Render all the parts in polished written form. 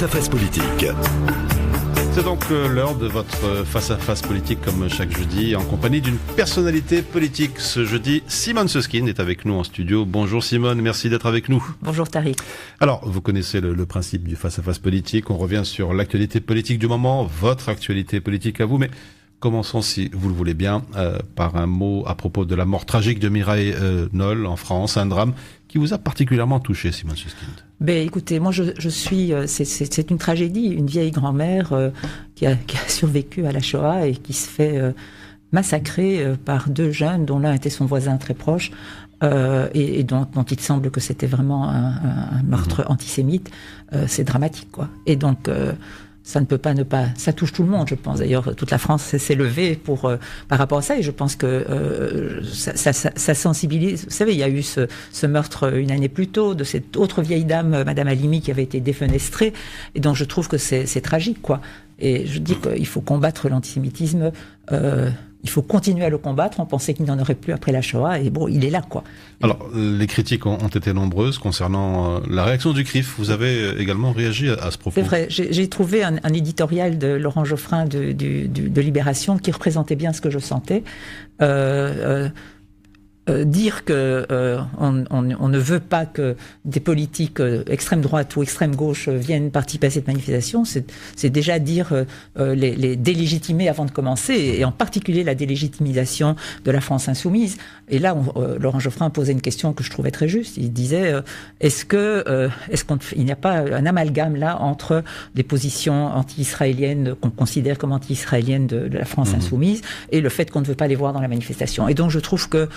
Face à Face politique. C'est donc l'heure de votre face-à-face politique comme chaque jeudi en compagnie d'une personnalité politique. Ce jeudi, Simone Susskind est avec nous en studio. Bonjour Simone, merci d'être avec nous. Bonjour Tariq. Alors, vous connaissez le principe du face-à-face politique. On revient sur l'actualité politique du moment, votre actualité politique à vous. Mais commençons, si vous le voulez bien, par un mot à propos de la mort tragique de Mireille Knoll en France, un drame qui vous a particulièrement touché, Simone Susskind. Ben, écoutez, moi je suis, c'est une tragédie, une vieille grand-mère qui a survécu à la Shoah et qui se fait massacrer par deux jeunes dont l'un était son voisin très proche et dont il semble que c'était vraiment un meurtre antisémite. C'est dramatique, quoi. Et donc ça ne peut pas ne pas... Ça touche tout le monde, je pense. D'ailleurs, toute la France s'est levée par rapport à ça. Et je pense que ça sensibilise... Vous savez, il y a eu ce meurtre une année plus tôt de cette autre vieille dame, Madame Halimi, qui avait été défenestrée. Et donc, je trouve que c'est tragique, quoi. Et je dis qu'il faut combattre l'antisémitisme. Il faut continuer à le combattre. On pensait qu'il n'y en aurait plus après la Shoah. Et bon, il est là, quoi. Alors, les critiques ont été nombreuses concernant la réaction du CRIF. Vous avez également réagi à ce propos. C'est vrai. J'ai trouvé un éditorial de Laurent Geoffrin de Libération qui représentait bien ce que je sentais. Dire que on ne veut pas que des politiques extrême droite ou extrême gauche viennent participer à cette manifestation, c'est déjà dire les délégitimer avant de commencer, et en particulier la délégitimisation de la France insoumise. Et là, Laurent Geoffrin posait une question que je trouvais très juste. Il disait est-ce qu'il n'y a pas un amalgame là entre des positions anti-israéliennes qu'on considère comme anti-israéliennes de la France insoumise et le fait qu'on ne veut pas les voir dans la manifestation. Et donc je trouve que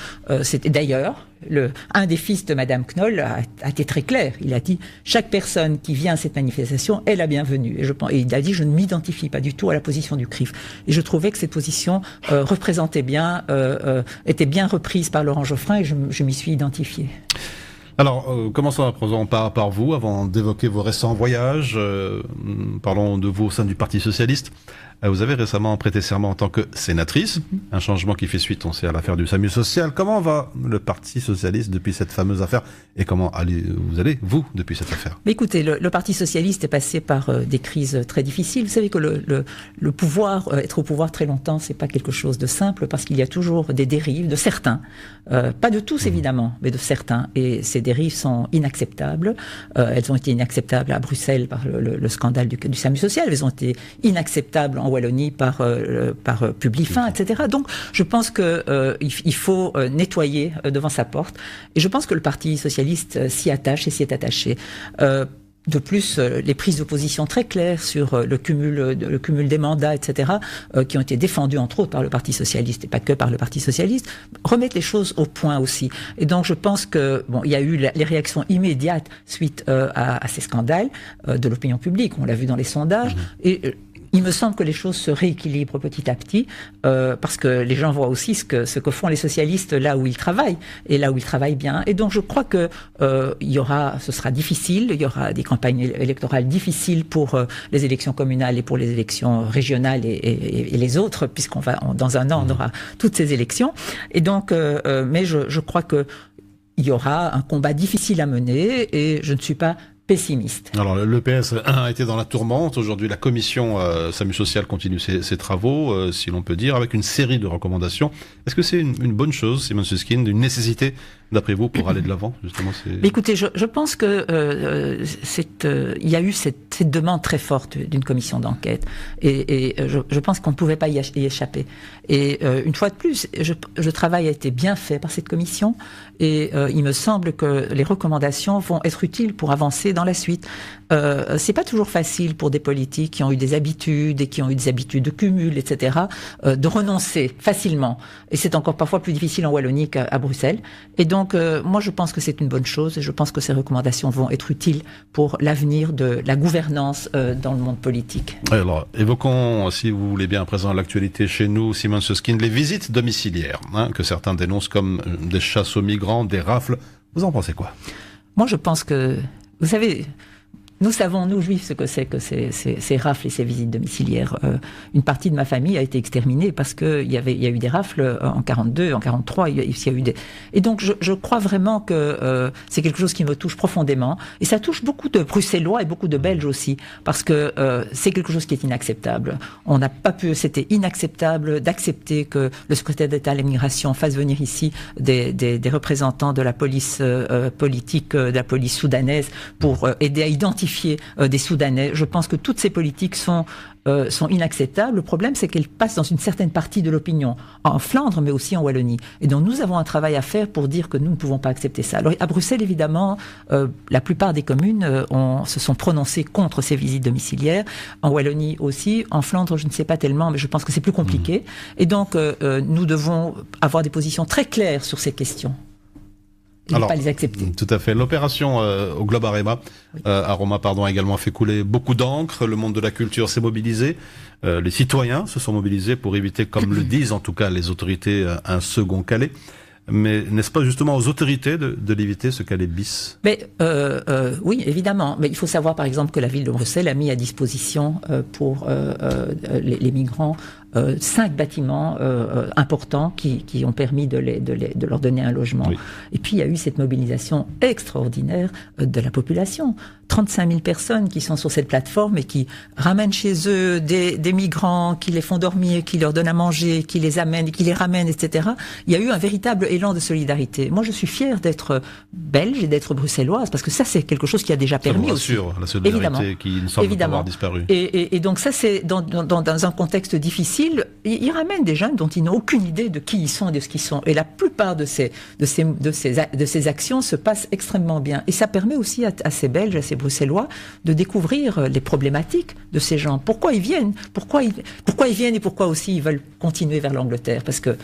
c'était d'ailleurs un des fils de Madame Knoll a été très clair. Il a dit chaque personne qui vient à cette manifestation est la bienvenue. Et il a dit je ne m'identifie pas du tout à la position du CRIF. Et je trouvais que cette position représentait bien, était bien reprise par Laurent Geoffrin et je m'y suis identifié. Alors, commençons à présent par vous, avant d'évoquer vos récents voyages. Parlons de vous au sein du Parti Socialiste. Vous avez récemment prêté serment en tant que sénatrice, un changement qui fait suite, on sait, à l'affaire du SAMU social. Comment va le Parti Socialiste depuis cette fameuse affaire et comment vous, depuis cette affaire? Mais écoutez, le Parti Socialiste est passé par des crises très difficiles. Vous savez que le pouvoir, être au pouvoir très longtemps, c'est pas quelque chose de simple parce qu'il y a toujours des dérives de certains, pas de tous évidemment, mais de certains. Et ces dérives sont inacceptables. Elles ont été inacceptables à Bruxelles par le scandale du SAMU social. Elles ont été inacceptables en Wallonie par Publifin, etc. Donc, je pense que il faut nettoyer devant sa porte. Et je pense que le Parti socialiste s'y attache et s'y est attaché. De plus, les prises de position très claires sur le cumul des mandats, etc., qui ont été défendues entre autres par le Parti socialiste et pas que par le Parti socialiste, remettent les choses au point aussi. Et donc, je pense que il y a eu les réactions immédiates suite à ces scandales de l'opinion publique. On l'a vu dans les sondages. Et il me semble que les choses se rééquilibrent petit à petit parce que les gens voient aussi ce que font les socialistes là où ils travaillent et là où ils travaillent bien. Et donc je crois que ce sera difficile, il y aura des campagnes électorales difficiles pour les élections communales et pour les élections régionales et les autres, dans un an on aura toutes ces élections. Et donc, mais je crois que il y aura un combat difficile à mener et je ne suis pas pessimiste. Alors le PS a été dans la tourmente. Aujourd'hui, la commission SAMU social continue ses travaux, si l'on peut dire, avec une série de recommandations. Est-ce que c'est une bonne chose, Simone Susskind, une nécessité, d'après vous, pour aller de l'avant, justement? Mais écoutez, je pense que il y a eu cette demande très forte d'une commission d'enquête, et je pense qu'on ne pouvait pas y échapper. Et une fois de plus, le travail a été bien fait par cette commission, et il me semble que les recommandations vont être utiles pour avancer dans la suite. C'est pas toujours facile pour des politiques qui ont eu des habitudes et qui ont eu des habitudes de cumul, etc., de renoncer facilement. Et c'est encore parfois plus difficile en Wallonie qu'à Bruxelles. Et donc, moi, je pense que c'est une bonne chose et je pense que ces recommandations vont être utiles pour l'avenir de la gouvernance dans le monde politique. Alors, évoquons, si vous voulez bien, à présent l'actualité chez nous, Simone Susskind, les visites domiciliaires, que certains dénoncent comme des chasses aux migrants, des rafles. Vous en pensez quoi? Moi, je pense que, vous savez, Nous savons, nous juifs, ce que c'est que ces rafles et ces visites domiciliaires. Une partie de ma famille a été exterminée parce qu'il y a eu des rafles en 42, en 43. Il y a eu des... Et donc, je crois vraiment que c'est quelque chose qui me touche profondément. Et ça touche beaucoup de Bruxellois et beaucoup de Belges aussi, parce que c'est quelque chose qui est inacceptable. On n'a pas pu... C'était inacceptable d'accepter que le secrétaire d'État à l'immigration fasse venir ici des représentants de la police politique, de la police soudanaise, pour aider à identifier des Soudanais. Je pense que toutes ces politiques sont inacceptables. Le problème, c'est qu'elles passent dans une certaine partie de l'opinion, en Flandre, mais aussi en Wallonie. Et donc, nous avons un travail à faire pour dire que nous ne pouvons pas accepter ça. Alors, à Bruxelles, évidemment, la plupart des communes se sont prononcées contre ces visites domiciliaires. En Wallonie aussi. En Flandre, je ne sais pas tellement, mais je pense que c'est plus compliqué. Et donc, nous devons avoir des positions très claires sur ces questions. Et alors, pas les accepter. Tout à fait. L'opération au Globe Aroma, oui. Aroma, a également fait couler beaucoup d'encre. Le monde de la culture s'est mobilisé. Les citoyens se sont mobilisés pour éviter, comme le disent en tout cas les autorités, un second Calais. Mais n'est-ce pas justement aux autorités de l'éviter, ce Calais bis? Mais oui, évidemment. Mais il faut savoir, par exemple, que la ville de Bruxelles a mis à disposition pour les migrants 5 bâtiments importants qui ont permis de leur donner un logement. Oui. Et puis, il y a eu cette mobilisation extraordinaire de la population. 35 000 personnes qui sont sur cette plateforme et qui ramènent chez eux des migrants, qui les font dormir, qui leur donnent à manger, qui les amènent, qui les ramènent, etc. Il y a eu un véritable élan de solidarité. Moi, je suis fière d'être belge et d'être bruxelloise, parce que ça, c'est quelque chose qui a déjà permis aussi. La solidarité évidemment. Qui ne semble pas avoir disparu. Et donc ça, c'est dans un contexte difficile. Ils ramènent des jeunes dont ils n'ont aucune idée de qui ils sont et de ce qu'ils sont. Et la plupart de ces actions se passent extrêmement bien. Et ça permet aussi à ces Belges, à ces Bruxellois, de découvrir les problématiques de ces gens. Pourquoi ils viennent ? Pourquoi ils viennent et pourquoi aussi ils veulent continuer vers l'Angleterre ? Parce que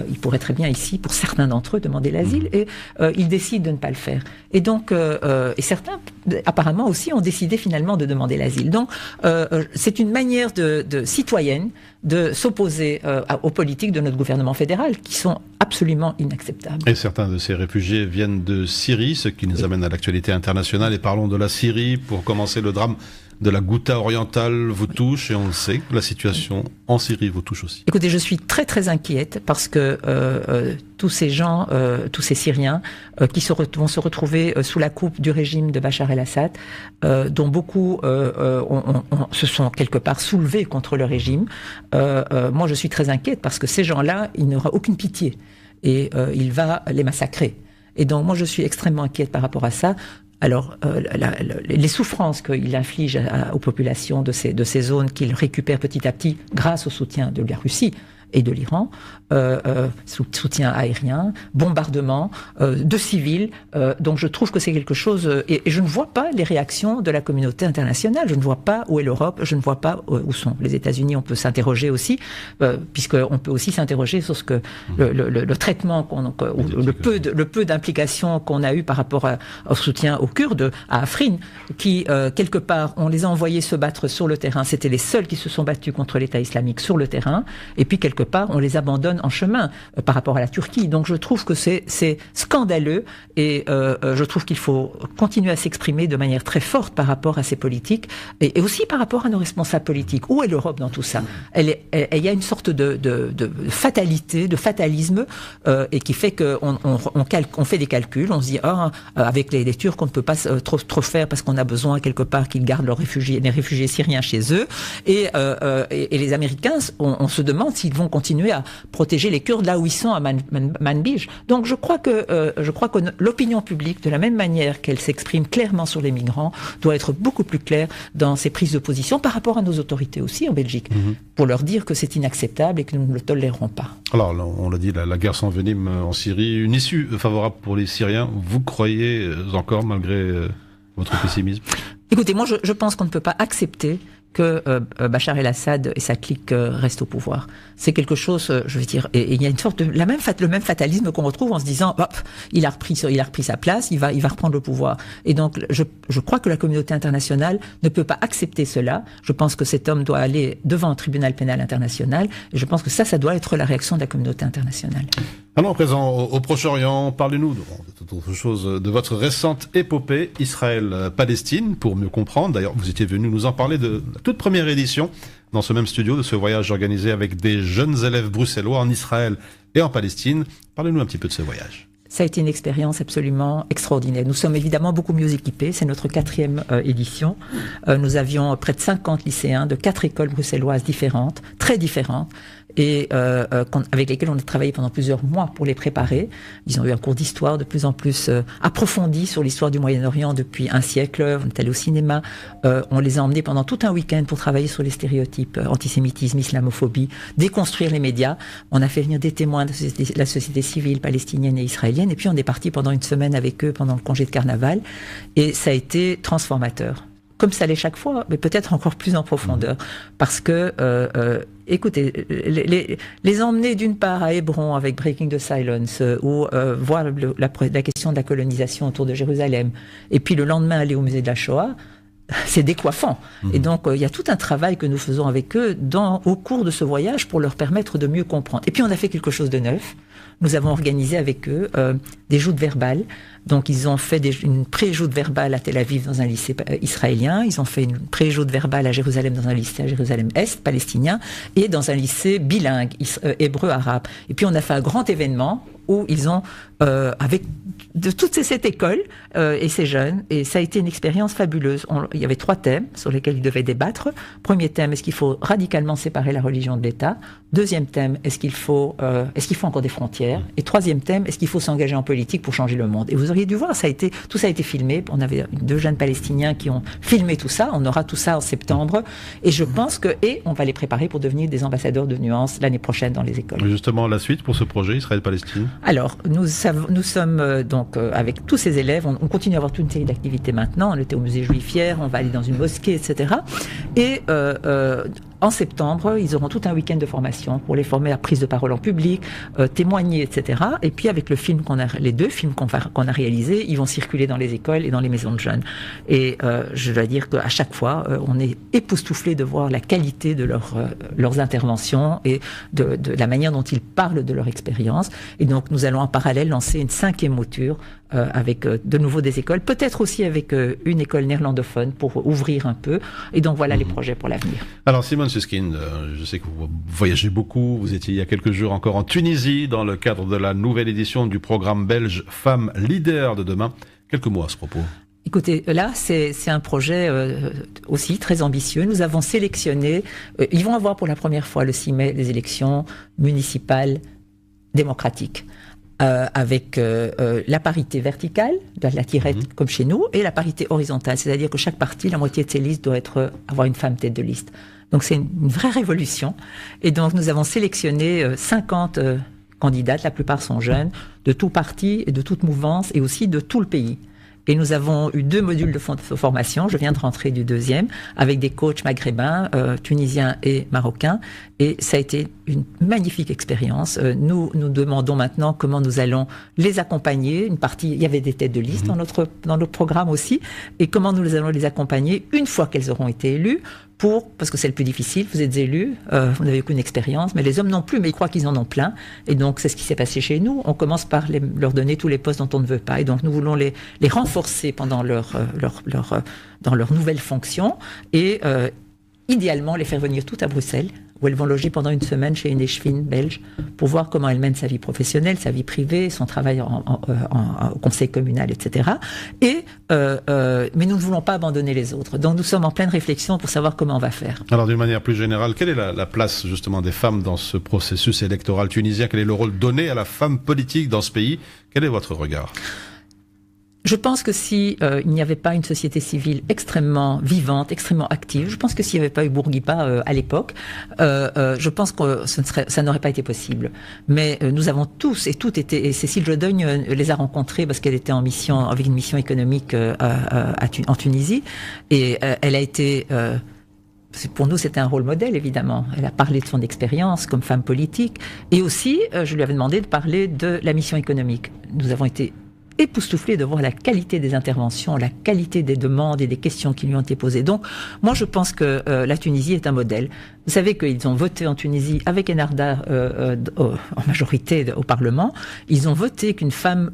ils pourraient très bien ici, pour certains d'entre eux, demander l'asile et ils décident de ne pas le faire. Et donc, et certains, apparemment aussi, ont décidé finalement de demander l'asile. Donc, c'est une manière de citoyenne de s'opposer aux politiques de notre gouvernement fédéral, qui sont absolument inacceptables. Et certains de ces réfugiés viennent de Syrie, ce qui nous amène à l'actualité internationale. Et parlons de la Syrie. Pour commencer, le drame de la Ghouta orientale vous touche, et on le sait, la situation en Syrie vous touche aussi. Écoutez, je suis très très inquiète parce que tous ces gens, tous ces Syriens qui vont se retrouver sous la coupe du régime de Bachar el-Assad, dont beaucoup se sont quelque part soulevés contre le régime. Moi, je suis très inquiète parce que ces gens-là, il n'aura aucune pitié et il va les massacrer. Et donc, moi, je suis extrêmement inquiète par rapport à ça. Alors, les souffrances qu'il inflige aux populations de ces zones qu'il récupère petit à petit grâce au soutien de la Russie et de l'Iran, soutien aérien, bombardement de civils. Donc je trouve que c'est quelque chose... Et je ne vois pas les réactions de la communauté internationale. Je ne vois pas où est l'Europe, je ne vois pas où sont les États-Unis. On peut s'interroger aussi, puisqu'on peut aussi s'interroger sur ce que le traitement, le peu d'implication qu'on a eu par rapport au soutien aux Kurdes, à Afrin, qui, quelque part, on les a envoyés se battre sur le terrain. C'était les seuls qui se sont battus contre l'État islamique sur le terrain. Et puis, quelque part, on les abandonne en chemin par rapport à la Turquie. Donc je trouve que c'est scandaleux et je trouve qu'il faut continuer à s'exprimer de manière très forte par rapport à ces politiques et aussi par rapport à nos responsables politiques. Où est l'Europe dans tout ça ? Il y a une sorte de fatalité, de fatalisme et qui fait qu'on fait des calculs, on se dit avec les Turcs on ne peut pas trop faire parce qu'on a besoin quelque part qu'ils gardent les réfugiés syriens chez eux et les Américains, on se demande s'ils vont continuer à protéger les Kurdes là où ils sont à Manbij. Donc je crois que l'opinion publique, de la même manière qu'elle s'exprime clairement sur les migrants, doit être beaucoup plus claire dans ses prises de position par rapport à nos autorités aussi en Belgique, pour leur dire que c'est inacceptable et que nous ne le tolérerons pas. Alors on l'a dit, la guerre s'envenime en Syrie, une issue favorable pour les Syriens, vous croyez encore malgré votre pessimisme ? Écoutez, moi je pense qu'on ne peut pas accepter que Bachar el-Assad et sa clique restent au pouvoir. C'est quelque chose, je veux dire, et il y a une sorte de le même fatalisme qu'on retrouve en se disant, hop, il a repris sa place, il va reprendre le pouvoir. Et donc, je crois que la communauté internationale ne peut pas accepter cela. Je pense que cet homme doit aller devant un tribunal pénal international. Et je pense que ça doit être la réaction de la communauté internationale. Allons à présent au Proche-Orient. Parlez-nous de toute autre chose, de votre récente épopée Israël-Palestine, pour mieux comprendre. D'ailleurs, vous étiez venu nous en parler de la toute première édition dans ce même studio, de ce voyage organisé avec des jeunes élèves bruxellois en Israël et en Palestine. Parlez-nous un petit peu de ce voyage. Ça a été une expérience absolument extraordinaire. Nous sommes évidemment beaucoup mieux équipés. C'est notre 4e édition. Nous avions près de 50 lycéens de 4 écoles bruxelloises différentes, très différentes, et avec lesquels on a travaillé pendant plusieurs mois pour les préparer. Ils ont eu un cours d'histoire de plus en plus approfondi sur l'histoire du Moyen-Orient depuis un siècle. On est allé au cinéma. On les a emmenés pendant tout un week-end pour travailler sur les stéréotypes, antisémitisme, islamophobie, déconstruire les médias. On a fait venir des témoins de la société civile palestinienne et israélienne. Et puis on est parti pendant une semaine avec eux pendant le congé de carnaval. Et ça a été transformateur. Comme ça l'est chaque fois, mais peut-être encore plus en profondeur. Parce que, écoutez, les emmener d'une part à Hébron avec Breaking the Silence, ou voir la question de la colonisation autour de Jérusalem, et puis le lendemain aller au musée de la Shoah, c'est décoiffant. Et donc, il y a tout un travail que nous faisons avec eux au cours de ce voyage pour leur permettre de mieux comprendre. Et puis, on a fait quelque chose de neuf. Nous avons organisé avec eux des joutes verbales. Donc, ils ont fait une pré-joute verbale à Tel Aviv dans un lycée israélien. Ils ont fait une pré-joute verbale à Jérusalem dans un lycée à Jérusalem-Est, palestinien, et dans un lycée bilingue, hébreu-arabe. Et puis, on a fait un grand événement où ils ont, avec de toutes cette école et ces jeunes, et ça a été une expérience fabuleuse. Il y avait 3 thèmes sur lesquels ils devaient débattre. Premier thème, est-ce qu'il faut radicalement séparer la religion de l'État? Deuxième thème, est-ce qu'il faut encore des frontières? Et troisième thème, est-ce qu'il faut s'engager en politique pour changer le monde? Et vous auriez dû voir, tout ça a été filmé. On avait 2 jeunes Palestiniens qui ont filmé tout ça. On aura tout ça en septembre. Et je pense on va les préparer pour devenir des ambassadeurs de nuances l'année prochaine dans les écoles. Justement, la suite pour ce projet Israël-Palestine? Alors, nous sommes donc avec tous ces élèves, on continue à avoir toute une série d'activités maintenant. On était au musée juif hier, on va aller dans une mosquée, etc. Et en septembre, ils auront tout un week-end de formation pour les former à prise de parole en public, témoigner, etc. Et puis avec les 2 films qu'on a réalisés, ils vont circuler dans les écoles et dans les maisons de jeunes. Et je dois dire qu'à chaque fois, on est époustouflé de voir la qualité de leurs interventions et de la manière dont ils parlent de leur expérience. Et donc nous allons en parallèle lancer une 5e mouture avec de nouveau des écoles, peut-être aussi avec une école néerlandophone pour ouvrir un peu. Et donc voilà les projets pour l'avenir. Alors Simone Susskind, je sais que vous voyagez beaucoup, vous étiez il y a quelques jours encore en Tunisie dans le cadre de la nouvelle édition du programme belge Femmes Leaders de demain. Quelques mots à ce propos. Écoutez, là, c'est un projet aussi très ambitieux. Nous avons sélectionné, ils vont avoir pour la première fois le 6 mai des élections municipales démocratiques. Avec la parité verticale, la tirette comme chez nous, et la parité horizontale, c'est-à-dire que chaque parti, la moitié de ses listes doit avoir une femme tête de liste. Donc c'est une vraie révolution. Et donc nous avons sélectionné 50 candidates, la plupart sont jeunes, de tout parti et de toute mouvance, et aussi de tout le pays. Et nous avons eu 2 modules de formation. Je viens de rentrer du 2e avec des coachs maghrébins, tunisiens et marocains. Et ça a été une magnifique expérience. Nous demandons maintenant comment nous allons les accompagner. Il y avait des têtes de liste dans notre programme aussi. Et comment nous allons les accompagner une fois qu'elles auront été élues. Parce que c'est le plus difficile, vous êtes élus, vous n'avez aucune expérience, mais les hommes non plus, mais ils croient qu'ils en ont plein. Et donc, c'est ce qui s'est passé chez nous. On commence par leur donner tous les postes dont on ne veut pas. Et donc, nous voulons les renforcer pendant dans leur nouvelle fonction et idéalement les faire venir toutes à Bruxelles, où elles vont loger pendant une semaine chez une échevine belge pour voir comment elle mène sa vie professionnelle, sa vie privée, son travail au conseil communal, etc. Mais nous ne voulons pas abandonner les autres. Donc nous sommes en pleine réflexion pour savoir comment on va faire. Alors d'une manière plus générale, quelle est la place justement des femmes dans ce processus électoral tunisien? Quel est le rôle donné à la femme politique dans ce pays? Quel est votre regard? Je pense que si il n'y avait pas une société civile extrêmement vivante, extrêmement active, je pense que s'il n'y avait pas eu Bourguiba à l'époque, je pense que ça n'aurait pas été possible. Mais nous avons tous et toutes été, et Cécile Jodogne les a rencontrés parce qu'elle était en mission, avec une mission économique en Tunisie, et elle a été... pour nous, c'était un rôle modèle, évidemment. Elle a parlé de son expérience comme femme politique. Et aussi, je lui avais demandé de parler de la mission économique. Nous avons été époustouflé de voir la qualité des interventions, la qualité des demandes et des questions qui lui ont été posées. Donc, moi, je pense que la Tunisie est un modèle. Vous savez qu'ils ont voté en Tunisie avec Enarda en majorité au Parlement. Ils ont voté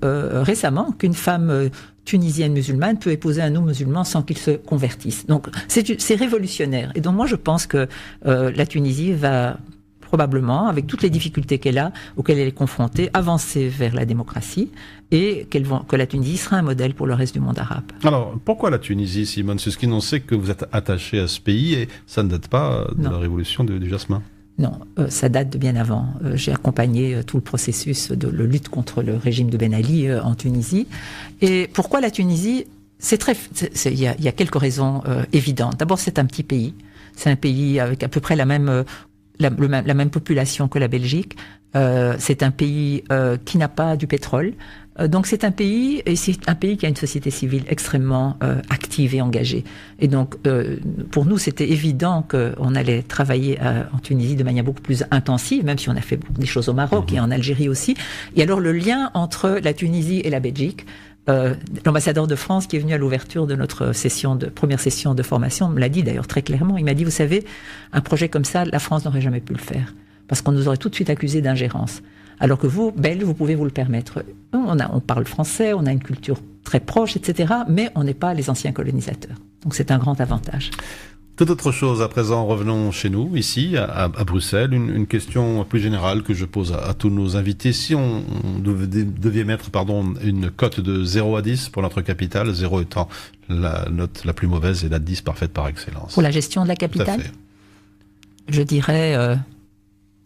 récemment qu'une femme tunisienne musulmane peut épouser un non-musulman sans qu'il se convertisse. Donc, c'est révolutionnaire. Et donc, moi, je pense que la Tunisie va probablement, avec toutes les difficultés auxquelles elle est confrontée, avancer vers la démocratie et que la Tunisie sera un modèle pour le reste du monde arabe. Alors, pourquoi la Tunisie, Simone Susskind? On sait que vous êtes attaché à ce pays et ça ne date pas de la révolution du jasmin. Non, ça date de bien avant. J'ai accompagné tout le processus de lutte contre le régime de Ben Ali en Tunisie. Et pourquoi la Tunisie? Il y a quelques raisons évidentes. D'abord, c'est un petit pays. C'est un pays avec à peu près la même population que la Belgique. C'est un pays qui n'a pas du pétrole. Donc c'est un pays qui a une société civile extrêmement active et engagée. Et donc pour nous c'était évident qu'on allait travailler en Tunisie de manière beaucoup plus intensive, même si on a fait des choses au Maroc et en Algérie aussi. Et alors le lien entre la Tunisie et la Belgique, l'ambassadeur de France qui est venu à l'ouverture de notre première session de formation me l'a dit d'ailleurs très clairement. Il m'a dit, vous savez, un projet comme ça, la France n'aurait jamais pu le faire parce qu'on nous aurait tout de suite accusé d'ingérence. Alors que vous, Belges, vous pouvez vous le permettre. On parle français, on a une culture très proche, etc. Mais on n'est pas les anciens colonisateurs. Donc c'est un grand avantage. Toute autre chose à présent, revenons chez nous, ici, à Bruxelles. Une question plus générale que je pose à tous nos invités. Si on devait mettre une cote de 0 à 10 pour notre capitale, 0 étant la note la plus mauvaise et la 10 parfaite par excellence. Pour la gestion de la capitale, je dirais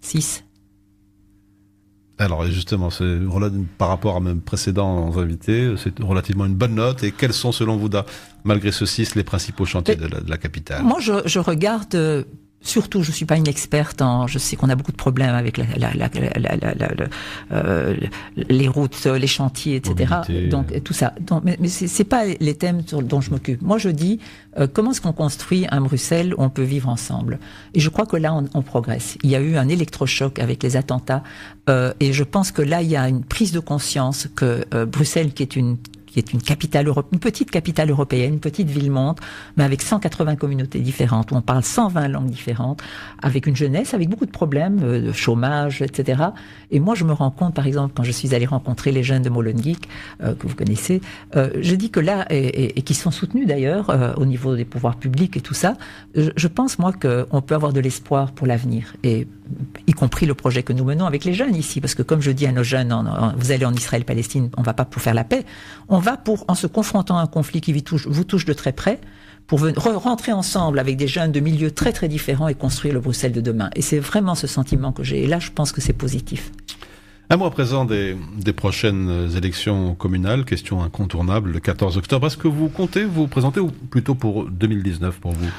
6. Alors justement, par rapport à mes précédents invités, c'est relativement une bonne note. Et quels sont selon vous, malgré ce 6, les principaux chantiers de la capitale? Moi, je regarde... Surtout, je suis pas une experte je sais qu'on a beaucoup de problèmes avec les routes, les chantiers, etc. Mobilité. Donc tout ça. Mais c'est pas les thèmes dont je m'occupe. Moi, je dis comment est-ce qu'on construit un Bruxelles où on peut vivre ensemble. Et je crois que là, on progresse. Il y a eu un électrochoc avec les attentats, et je pense que là, il y a une prise de conscience que Bruxelles, qui est une petite capitale européenne, une petite ville-monde, mais avec 180 communautés différentes, où on parle 120 langues différentes, avec une jeunesse, avec beaucoup de problèmes, de chômage, etc. Et moi, je me rends compte, par exemple, quand je suis allée rencontrer les jeunes de Molenbeek, que vous connaissez, je dis que là, et qui sont soutenus d'ailleurs, au niveau des pouvoirs publics et tout ça, je pense, moi, qu'on peut avoir de l'espoir pour l'avenir. Et y compris le projet que nous menons avec les jeunes ici, parce que comme je dis à nos jeunes, vous allez en Israël-Palestine, on va pas pour faire la paix, on va en se confrontant à un conflit qui vous touche de très près, pour rentrer ensemble avec des jeunes de milieux très très différents et construire le Bruxelles de demain. Et c'est vraiment ce sentiment que j'ai. Et là, je pense que c'est positif. Un mot à présent des prochaines élections communales, question incontournable, le 14 octobre. Est-ce que vous comptez vous présenter ou plutôt pour 2019 pour vous ?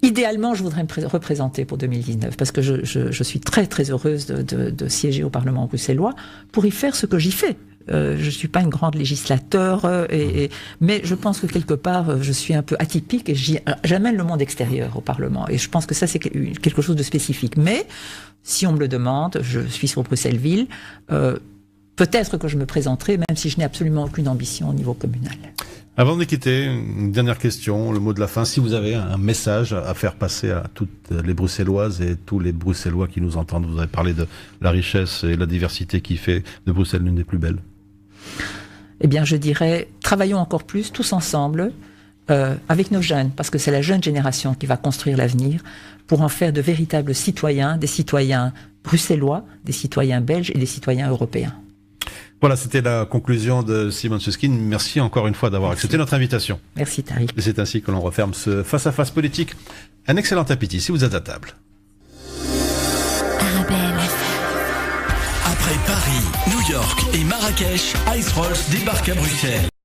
Idéalement, je voudrais me représenter pour 2019 parce que je suis très très heureuse de siéger au Parlement bruxellois pour y faire ce que j'y fais. Je suis pas une grande législateur, mais je pense que quelque part, je suis un peu atypique et j'amène le monde extérieur au Parlement. Et je pense que ça, c'est quelque chose de spécifique. Mais si on me le demande, je suis sur Bruxelles-Ville, peut-être que je me présenterai, même si je n'ai absolument aucune ambition au niveau communal. Avant de quitter, une dernière question, le mot de la fin. Si vous avez un message à faire passer à toutes les Bruxelloises et tous les Bruxellois qui nous entendent, vous avez parlé de la richesse et la diversité qui fait de Bruxelles l'une des plus belles. Eh bien, je dirais, travaillons encore plus, tous ensemble, avec nos jeunes, parce que c'est la jeune génération qui va construire l'avenir, pour en faire de véritables citoyens, des citoyens bruxellois, des citoyens belges et des citoyens européens. Voilà, c'était la conclusion de Simone Susskind. Merci encore une fois d'avoir accepté notre invitation. Merci Tariq. Et c'est ainsi que l'on referme ce face-à-face politique. Un excellent appétit si vous êtes à table. Après Paris, New York et Marrakech, Ice Rolls débarque à Bruxelles.